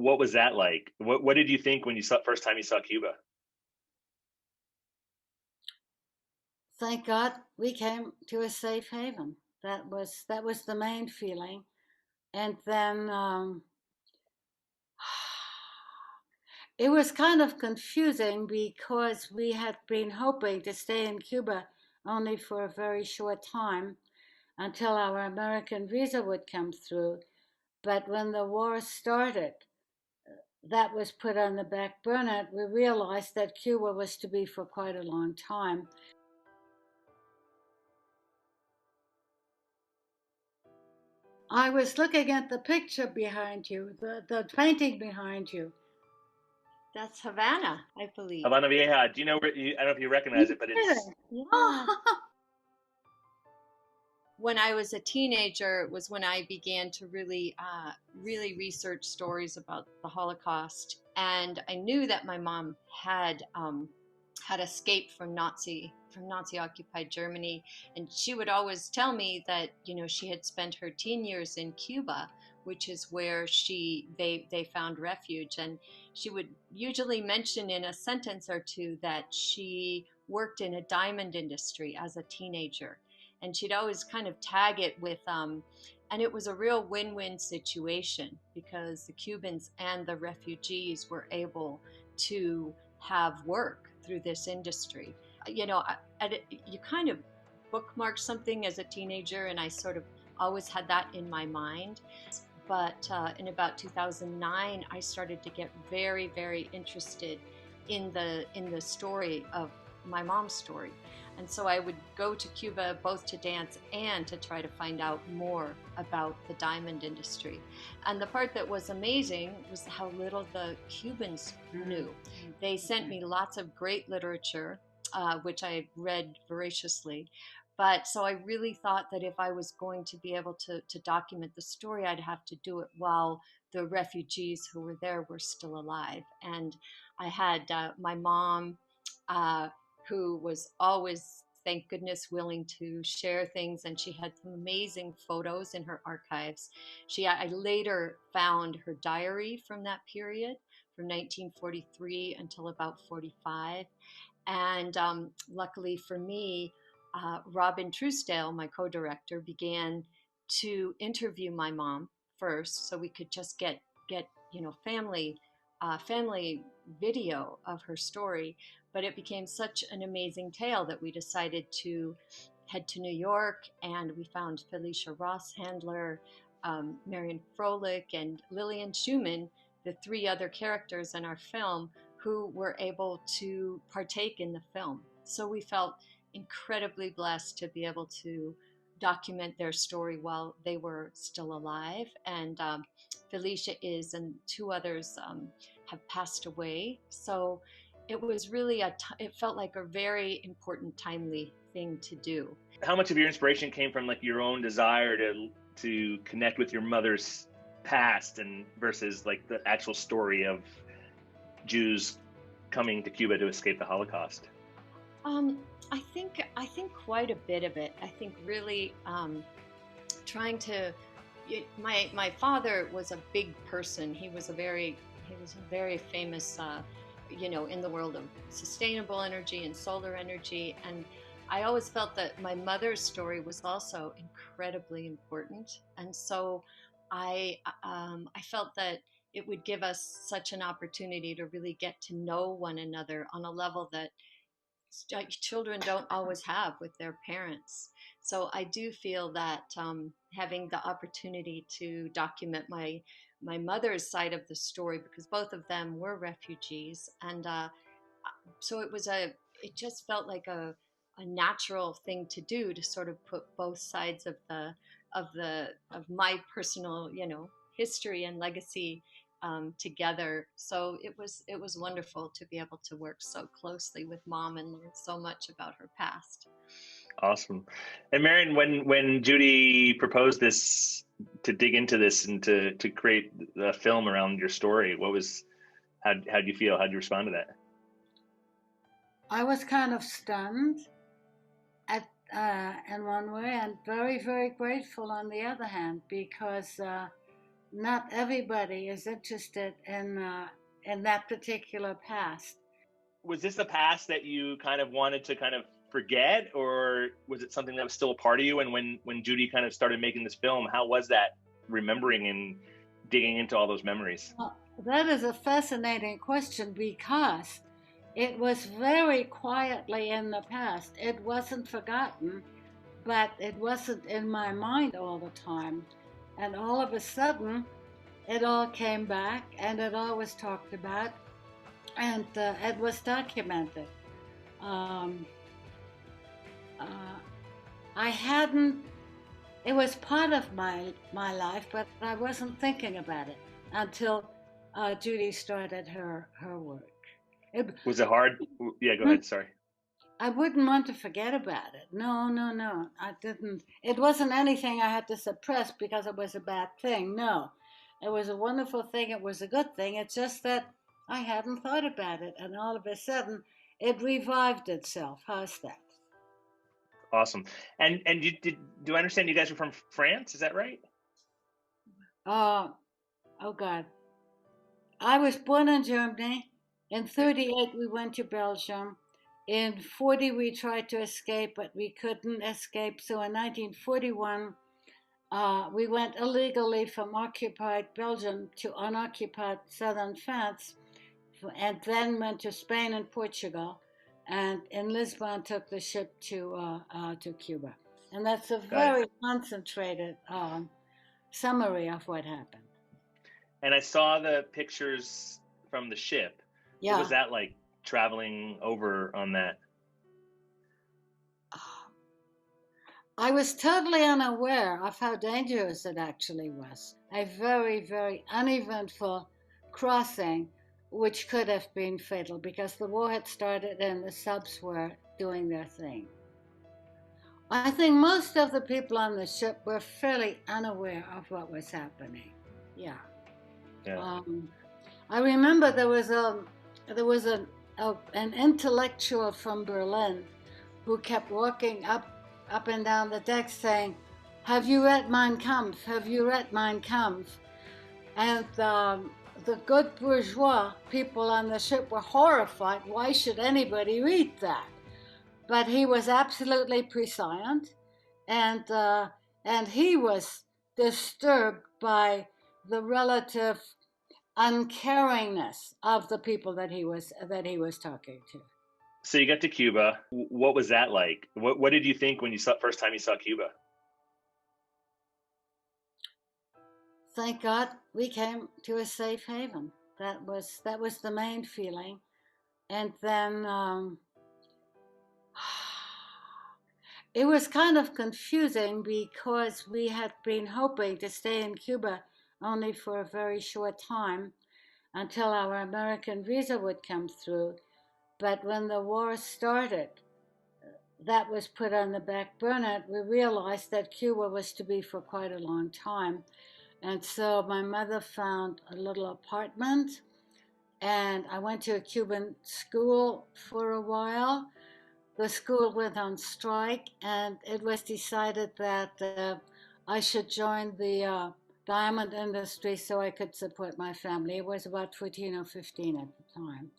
what was that like? What did you think when you saw first time you saw Cuba? Thank God we came to a safe haven. That was the main feeling. And then it was kind of confusing because we had been hoping to stay in Cuba only for a very short time until our American visa would come through. But when the war started, that was put on the back burner. We realized that Cuba was to be for quite a long time. I was looking at the picture behind you, the painting behind you. That's Havana, I believe. Havana Vieja. Do you know where? I don't know if you recognize You it, but it's did. Yeah. Oh, When I was a teenager was when I began to really research stories about the Holocaust, and I knew that my mom had escaped from Nazi occupied Germany, and she would always tell me that she had spent her teen years in Cuba, which is where they found refuge, and she would usually mention in a sentence or two that she worked in a diamond industry as a teenager, and she'd always kind of tag it with and it was a real win-win situation because the Cubans and the refugees were able to have work through this industry. You kind of bookmark something as a teenager, and I sort of always had that in my mind. But in about 2009, I started to get very, very interested in the story of my mom's story. And so I would go to Cuba both to dance and to try to find out more about the diamond industry. And the part that was amazing was how little the Cubans knew. They sent me lots of great literature, which I read voraciously. But so I really thought that if I was going to be able to document the story, I'd have to do it while the refugees who were there were still alive. And I had my mom, uh, who was always, thank goodness, willing to share things, and she had some amazing photos in her archives. I later found her diary from that period, from 1943 until about 45. And luckily for me, Robin Truesdale, my co-director, began to interview my mom first, so we could just get family video of her story. But it became such an amazing tale that we decided to head to New York, and we found Felicia Ross Handler, Marion Froelich, and Lillian Schumann, the three other characters in our film, who were able to partake in the film. So we felt incredibly blessed to be able to document their story while they were still alive. And Felicia is, and two others have passed away. So it was really it felt like a very important, timely thing to do. how much of your inspiration came from like your own desire to connect with your mother's past and versus like the actual story of Jews coming to Cuba to escape the Holocaust? Um, I think quite a bit of it. I think really trying to. My father was a big person. He was a very famous, in the world of sustainable energy and solar energy. And I always felt that my mother's story was also incredibly important. And so I felt that it would give us such an opportunity to really get to know one another on a level that children don't always have with their parents. So I do feel that having the opportunity to document my mother's side of the story, because both of them were refugees, and so it just felt like a natural thing to do, to sort of put both sides of my personal history and legacy together. So it was wonderful to be able to work so closely with mom and learn so much about her past. Awesome. And Marion, when Judy proposed this, to dig into this and to create a film around your story, how'd you feel? How'd you respond to that? I was kind of stunned at in one way, and very, very grateful on the other hand, because not everybody is interested in that particular past. Was this the past that you kind of wanted to kind of forget, or was it something that was still a part of you? And when Judy kind of started making this film, how was that remembering and digging into all those memories? That is a fascinating question because it was very quietly in the past. It wasn't forgotten, but it wasn't in my mind all the time. And all of a sudden, it all came back and it all was talked about and it was documented. Um, I hadn't, it was part of my life, but I wasn't thinking about it until Judy started her work. Was it hard? Yeah, go ahead. Sorry. I wouldn't want to forget about it. No, no, no. I didn't. It wasn't anything I had to suppress because it was a bad thing. No. It was a wonderful thing. It was a good thing. It's just that I hadn't thought about it. And all of a sudden, it revived itself. How's that? Awesome. And do I understand you guys are from France? Is that right? Oh God. I was born in Germany. In 1938, we went to Belgium. In 1940, we tried to escape, but we couldn't escape. So in 1941, we went illegally from occupied Belgium to unoccupied southern France, and then went to Spain and Portugal, and in Lisbon took the ship to Cuba. And that's a very concentrated summary of what happened. And I saw the pictures from the ship. Yeah. What was that like, traveling over on that? I was totally unaware of how dangerous it actually was. A very, very uneventful crossing, which could have been fatal because the war had started and the subs were doing their thing. I think most of the people on the ship were fairly unaware of what was happening. Yeah. I remember there was an intellectual from Berlin who kept walking up and down the deck saying, "Have you read Mein Kampf? Have you read Mein Kampf?" And the good bourgeois people on the ship were horrified. Why should anybody read that? But he was absolutely prescient, and he was disturbed by the relative uncaringness of the people that he was talking to. So you got to Cuba. What was that like? What did you think when you first time you saw Cuba? Thank God we came to a safe haven. That was the main feeling. And then it was kind of confusing because we had been hoping to stay in Cuba only for a very short time until our American visa would come through. But when the war started, that was put on the back burner. We realized that Cuba was to be for quite a long time. And so my mother found a little apartment, and I went to a Cuban school for a while. The school went on strike, and it was decided that I should join the diamond industry so I could support my family. It was about 14 or 15 at the time.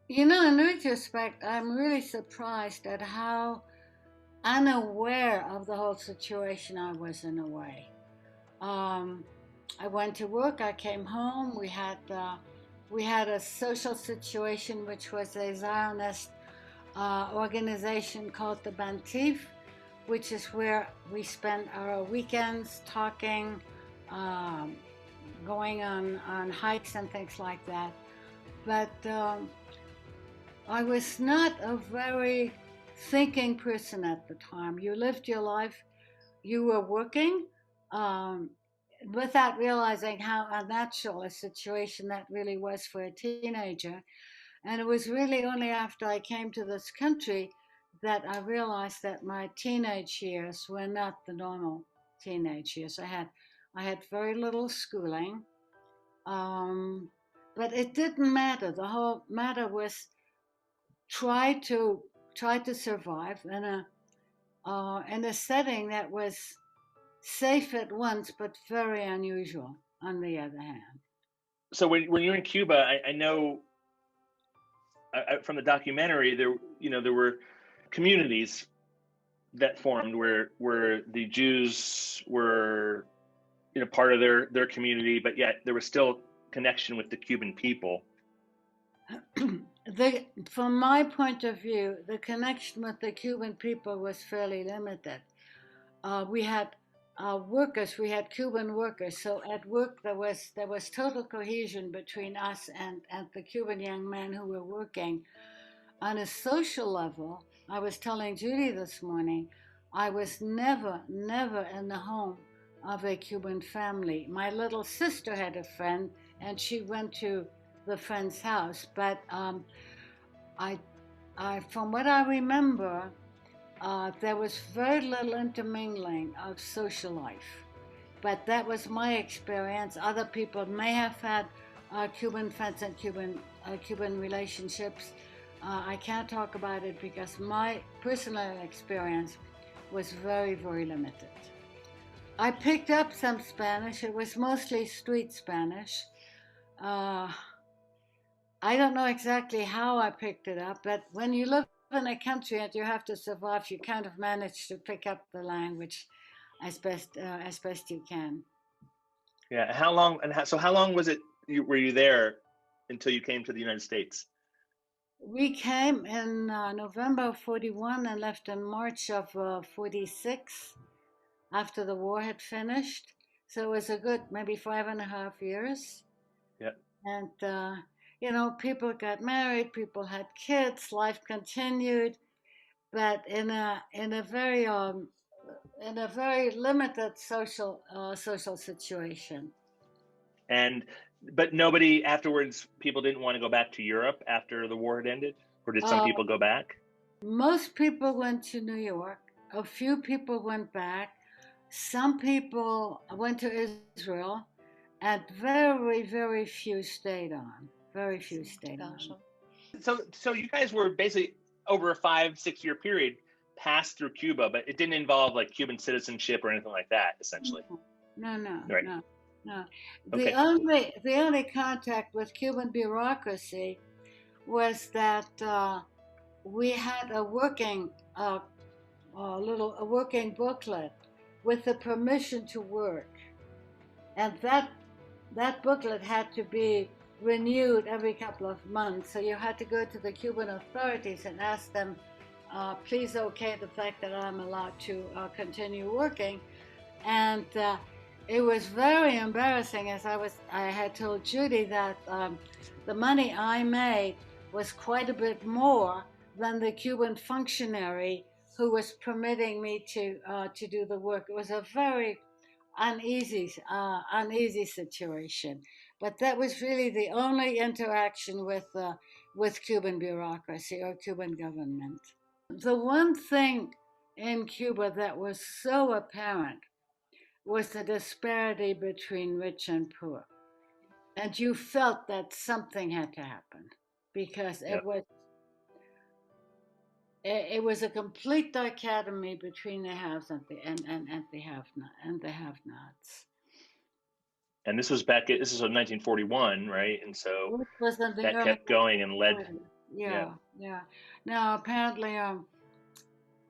You know, in retrospect, I'm really surprised at how unaware of the whole situation I was in a way. I went to work, I came home, we had a social situation which was a Zionist organization called the Bantif, which is where we spent our weekends talking, going on hikes and things like that. But I was not a very thinking person at the time. You lived your life, you were working without realizing how unnatural a situation that really was for a teenager. And it was really only after I came to this country that I realized that my teenage years were not the normal teenage years. I had very little schooling, but it didn't matter. The whole matter was try to survive in in a setting that was safe at once, but very unusual on the other hand. So when you're in Cuba, I know from the documentary there were communities that formed where the Jews were part of their community, but yet there was still connection with the Cuban people. From my point of view, the connection with the Cuban people was fairly limited. We had workers, we had Cuban workers, so at work there was total cohesion between us and the Cuban young men who were working. On a social level, I was telling Judy this morning, I was never in the home of a Cuban family. My little sister had a friend, and she went to the friend's house, but I from what I remember, there was very little intermingling of social life. But that was my experience. Other people may have had Cuban friends and Cuban relationships. I can't talk about it because my personal experience was very, very limited. I picked up some Spanish. It was mostly street Spanish. I don't know exactly how I picked it up, but when you live in a country and you have to survive, you kind of manage to pick up the language as best you can. Yeah. How long was it? Were you there until you came to the United States? We came in November of 41 and left in March of 46 after the war had finished. So it was a good maybe 5.5 years. Yeah. And people got married, people had kids, life continued, but in a very limited social situation. But nobody afterwards, people didn't want to go back to Europe after the war had ended? Or did some people go back? Most people went to New York. A few people went back. Some people went to Israel, and very, very few stayed on. Very few stayed on. So you guys were basically over a 5-6 year period passed through Cuba, but it didn't involve like Cuban citizenship or anything like that, essentially. No. Right. No. Okay. The only contact with Cuban bureaucracy was that we had a working booklet with the permission to work, and that booklet had to be renewed every couple of months. So you had to go to the Cuban authorities and ask them, please okay the fact that I'm allowed to continue working. And it was very embarrassing, as I had told Judy that the money I made was quite a bit more than the Cuban functionary who was permitting me to do the work. It was a very uneasy situation. But that was really the only interaction with Cuban bureaucracy or Cuban government. The one thing in Cuba that was so apparent was the disparity between rich and poor. And you felt that something had to happen because it was a complete dichotomy between the haves and the have-nots. And this was 1941, right? And so that kept going and led. Yeah. Now apparently,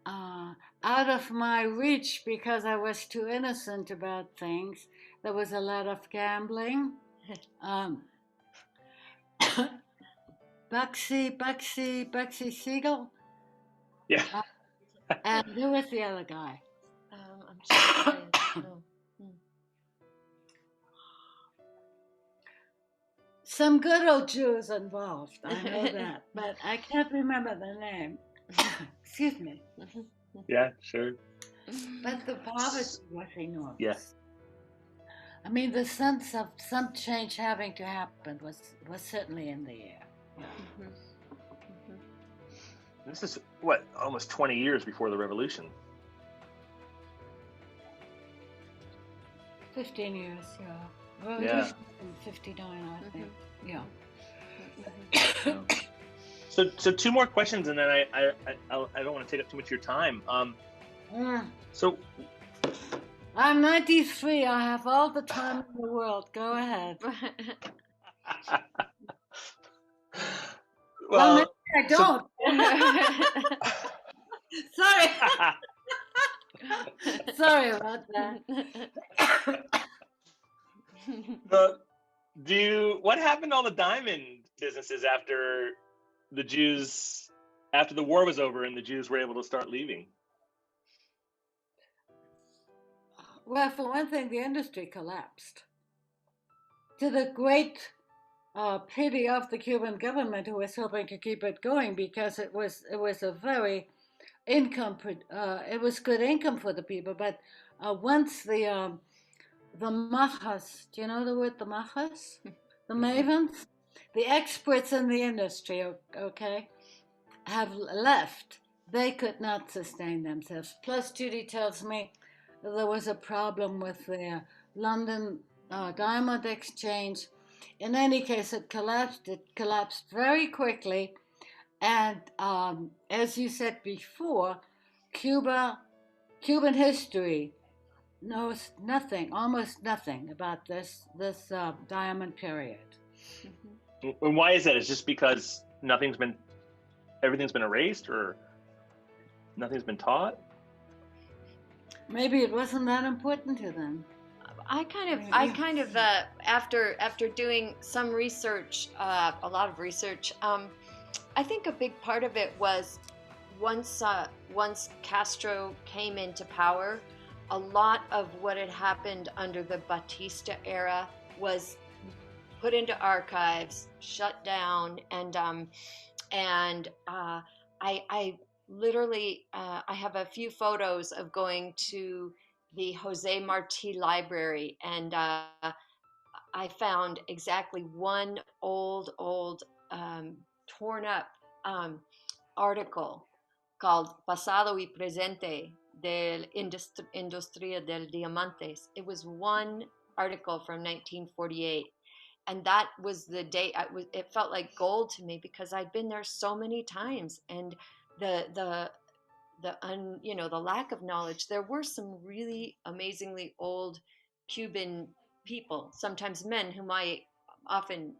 out of my reach, because I was too innocent about things, there was a lot of gambling. Bugsy Siegel. Yeah. And who was the other guy? I'm sorry. Some good old Jews involved, I know that, but I can't remember the name. Excuse me. Yeah, sure. But the poverty was enormous. Yes. I mean, the sense of some change having to happen was certainly in the air. Yeah. This is almost 20 years before the revolution. 15 years, yeah. Well, yeah. 59, I think. Yeah. So 2 more questions, and then I don't want to take up too much of your time. So, I'm 93. I have all the time in the world. Go ahead. Well, maybe I don't. Sorry. Sorry about that. What happened to all the diamond businesses after the war was over and the Jews were able to start leaving? Well, for one thing, the industry collapsed. To the great pity of the Cuban government, who was hoping to keep it going because it was a very it was good income for the people. But once the majas, do you know the word, the majas? The mavens, the experts in the industry, okay, have left. They could not sustain themselves. Plus, Judy tells me there was a problem with the London Diamond Exchange. In any case, it collapsed. It collapsed very quickly. And as you said before, Cuban history knows nothing, almost nothing about this diamond period. And why is that? It's just because everything's been erased, or nothing's been taught? Maybe it wasn't that important to them. I kind of after doing some research, a lot of research, I think a big part of it was once Castro came into power, a lot of what had happened under the Batista era was put into archives, shut down, and I literally I have a few photos of going to the Jose Marti Library, and I found exactly one old torn up article called Pasado y Presente del Industria del Diamantes. It was one article from 1948. And that was the day it felt like gold to me, because I'd been there so many times, and the lack of knowledge. There were some really amazingly old Cuban people, sometimes men,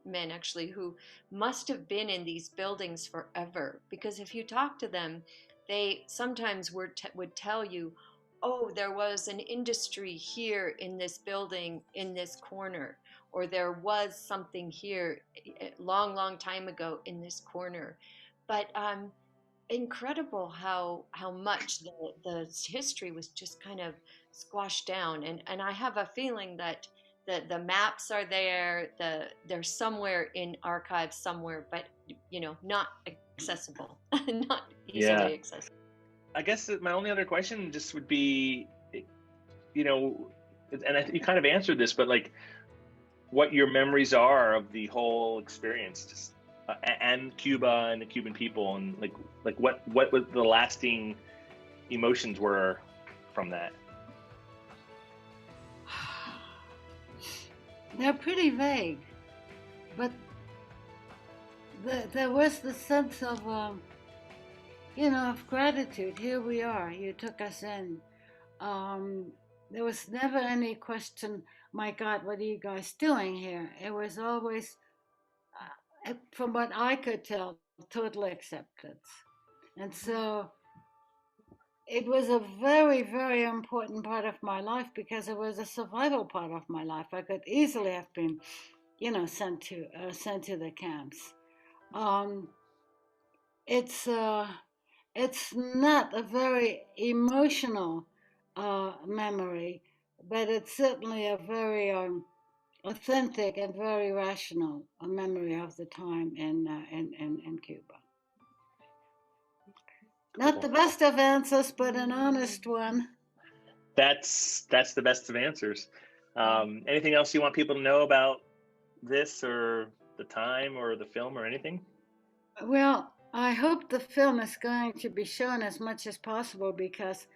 men actually, who must have been in these buildings forever, because if you talk to them, they sometimes would tell you, oh, there was an industry here in this building in this corner, or there was something here a long time ago in this corner. But incredible how much the history was just kind of squashed down, and I have a feeling that the maps are there, they're somewhere in archives somewhere, but not accessible, not easily accessible. I guess my only other question just would be, and you kind of answered this, but like, what your memories are of the whole experience, just and Cuba and the Cuban people, and like what was the lasting emotions were from that? They're pretty vague, but there was the sense of of gratitude. Here we are. You took us in. There was never any question, my God, what are you guys doing here? It was always, from what I could tell, total acceptance. And so it was a very, very important part of my life, because it was a survival part of my life. I could easily have been, sent to the camps. It's not a very emotional memory, but it's certainly a very authentic and very rational memory of the time in Cuba. Not the best of answers, but an honest one. That's the best of answers. Anything else you want people to know about this, or the time, or the film, or anything? Well, I hope the film is going to be shown as much as possible, because,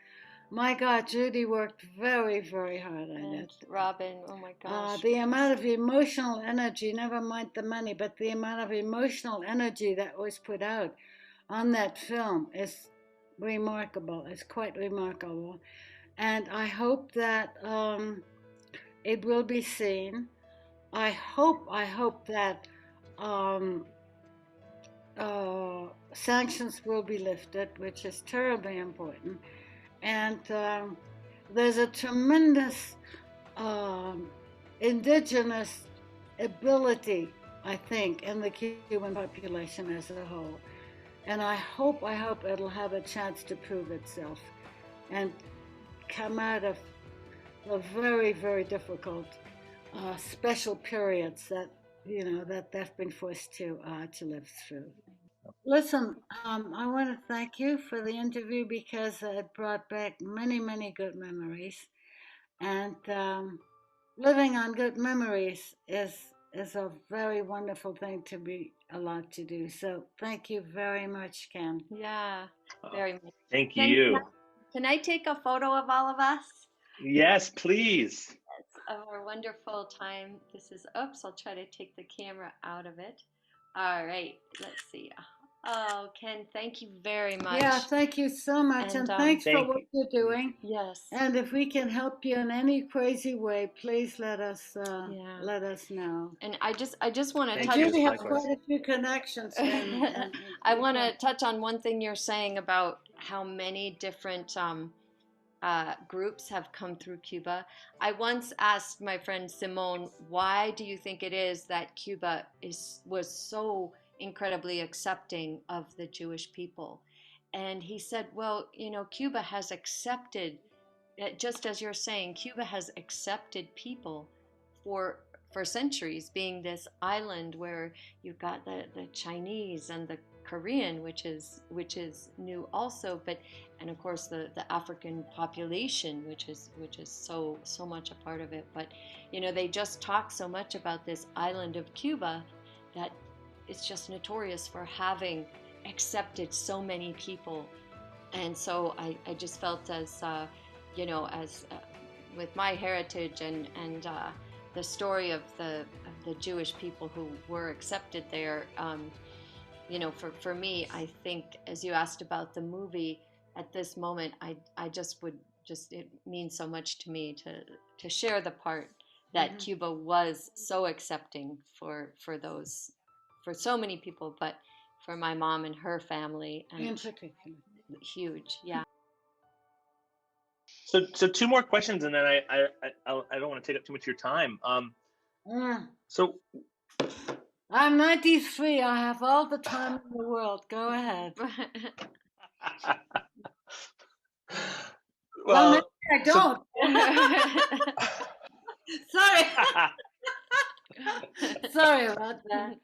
my God, Judy worked very, very hard on it. Robin, oh my gosh. The amount of emotional energy, never mind the money, but the amount of emotional energy that was put out on that film is remarkable. It's quite remarkable. And I hope that it will be seen. I hope that um, sanctions will be lifted, which is terribly important. And there's a tremendous indigenous ability, I think, in the Cuban population as a whole. And I hope it'll have a chance to prove itself and come out of the very, very difficult special periods that that they've been forced to live through. Listen, I want to thank you for the interview because it brought back many, many good memories, and living on good memories is a very wonderful thing to be allowed to do. So thank you very much, Ken. Yeah, very much. Thank you. Can I take a photo of all of us? Yes, please. Of our wonderful time. This is, oops, I'll try to take the camera out of it. All right, let's see. Oh, Ken, thank you very much. Yeah, thank you so much. And thanks for what you're doing. Yes. And if we can help you in any crazy way, please let us know. And I just want to touch. Judy has quite a few connections. I want to touch on one thing you're saying about how many different groups have come through Cuba. I once asked my friend Simone, why do you think it is that Cuba was so incredibly accepting of the Jewish people? And he said, well, Cuba has accepted, just as you're saying, Cuba has accepted people for centuries, being this island where you've got the Chinese and the Korean, which is new also, and of course the African population, which is so much a part of it. But they just talk so much about this island of Cuba that it's just notorious for having accepted so many people. And so I just felt as with my heritage and the story of the Jewish people who were accepted there. For me, I think, as you asked about the movie, at this moment, I just would it means so much to me to share the part that Cuba was so accepting for so many people, but for my mom and her family, and in particular, huge, yeah. So two more questions, and then I don't want to take up too much of your time. So. I'm 93. I have all the time in the world. Go ahead. Well, no, I don't. Sorry. Sorry about that.